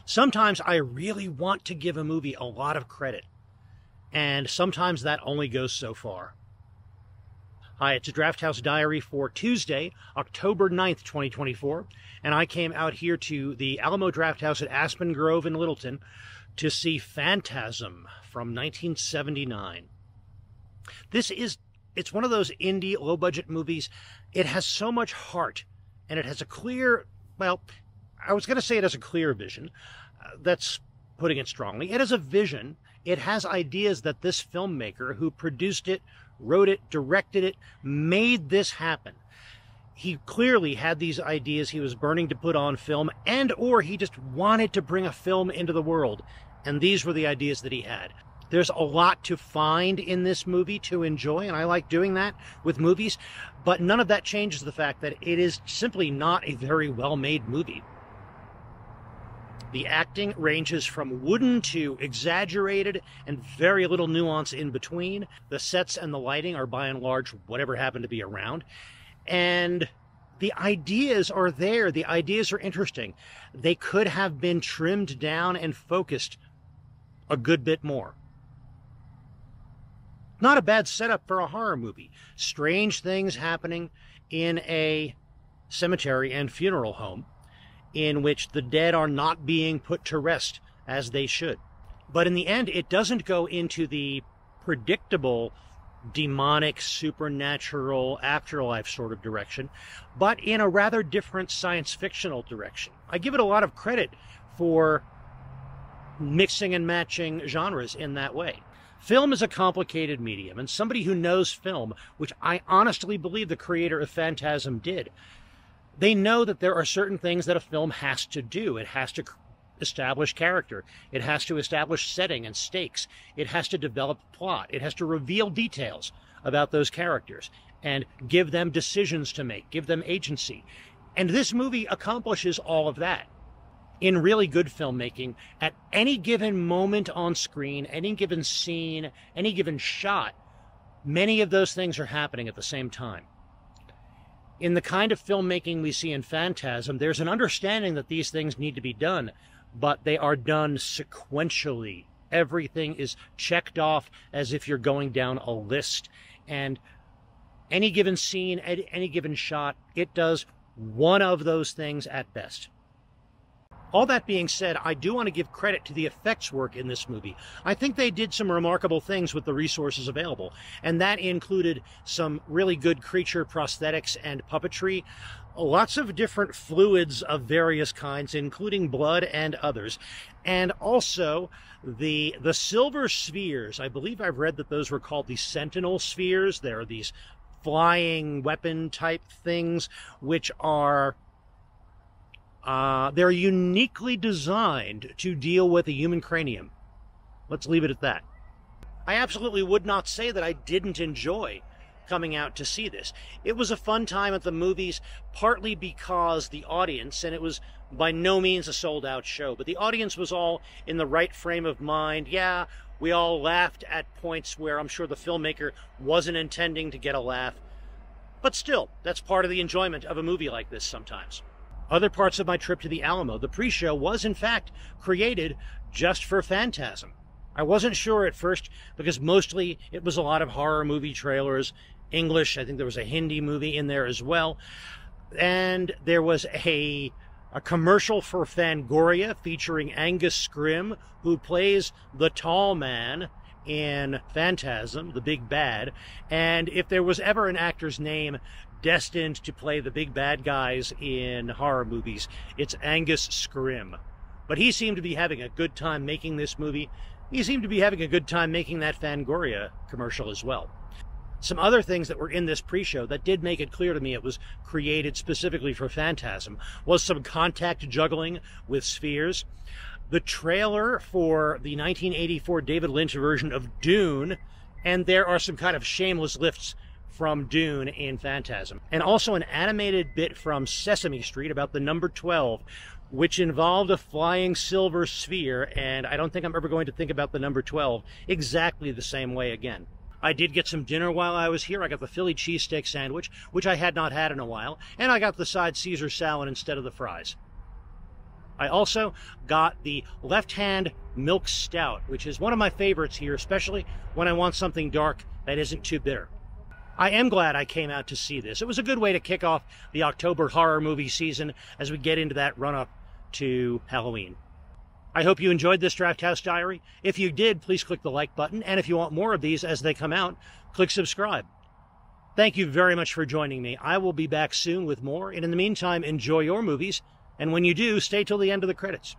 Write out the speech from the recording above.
Sometimes I really want to give a movie a lot of credit, and sometimes that only goes so far. Hi, it's a Drafthouse Diary for Tuesday, October 9th, 2024, and I came out here to the Alamo Drafthouse at Aspen Grove in Littleton to see Phantasm from 1979. It's one of those indie, low-budget movies. It has so much heart, and it has a clear, well, I was going to say it has a clear vision. That's putting it strongly. It has a vision. It has ideas that this filmmaker who produced it, wrote it, directed it, made this happen. He clearly had these ideas he was burning to put on film, and or he just wanted to bring a film into the world. And these were the ideas that he had. There's a lot to find in this movie to enjoy, and I like doing that with movies, but none of that changes the fact that it is simply not a very well-made movie. The acting ranges from wooden to exaggerated and very little nuance in between. The sets and the lighting are by and large whatever happened to be around. And the ideas are there. The ideas are interesting. They could have been trimmed down and focused a good bit more. Not a bad setup for a horror movie. Strange things happening in a cemetery and funeral home in which the dead are not being put to rest as they should. But in the end, it doesn't go into the predictable demonic, supernatural, afterlife sort of direction, but in a rather different science fictional direction. I give it a lot of credit for mixing and matching genres in that way. Film is a complicated medium, and somebody who knows film, which I honestly believe the creator of Phantasm did, they know that there are certain things that a film has to do. It has to establish character. It has to establish setting and stakes. It has to develop plot. It has to reveal details about those characters and give them decisions to make, give them agency. And this movie accomplishes all of that. In really good filmmaking, at any given moment on screen, any given scene, any given shot, many of those things are happening at the same time. In the kind of filmmaking we see in Phantasm, there's an understanding that these things need to be done, but they are done sequentially. Everything is checked off as if you're going down a list. And any given scene, any given shot, it does one of those things at best. All that being said, I do want to give credit to the effects work in this movie. I think they did some remarkable things with the resources available, and that included some really good creature prosthetics and puppetry, lots of different fluids of various kinds, including blood and others, and also the silver spheres. I believe I've read that those were called the Sentinel spheres. There are these flying weapon type things, which are they're uniquely designed to deal with a human cranium. Let's leave it at that. I absolutely would not say that I didn't enjoy coming out to see this. It was a fun time at the movies, partly because the audience, and it was by no means a sold-out show, but the audience was all in the right frame of mind. Yeah, we all laughed at points where I'm sure the filmmaker wasn't intending to get a laugh. But still, that's part of the enjoyment of a movie like this sometimes. Other parts of my trip to the Alamo, the pre-show was in fact created just for Phantasm. I wasn't sure at first because mostly it was a lot of horror movie trailers, English. I think there was a Hindi movie in there as well. And there was a commercial for Fangoria featuring Angus Scrimm, who plays the tall man in Phantasm, the big bad. And if there was ever an actor's name destined to play the big bad guys in horror movies, it's Angus Scrimm. But he seemed to be having a good time making this movie. He seemed to be having a good time making that Fangoria commercial as well. Some other things that were in this pre-show that did make it clear to me it was created specifically for Phantasm was some contact juggling with spheres. The trailer for the 1984 David Lynch version of Dune, and there are some kind of shameless lifts from Dune in Phantasm. And also an animated bit from Sesame Street about the number 12, which involved a flying silver sphere, and I don't think I'm ever going to think about the number 12 exactly the same way again. I did get some dinner while I was here. I got the Philly cheesesteak sandwich, which I had not had in a while, and I got the side Caesar salad instead of the fries. I also got the left-hand milk stout, which is one of my favorites here, especially when I want something dark that isn't too bitter. I am glad I came out to see this. It was a good way to kick off the October horror movie season as we get into that run-up to Halloween. I hope you enjoyed this Drafthouse Diary. If you did, please click the like button, and if you want more of these as they come out, click subscribe. Thank you very much for joining me. I will be back soon with more, and in the meantime, enjoy your movies, and when you do, stay till the end of the credits.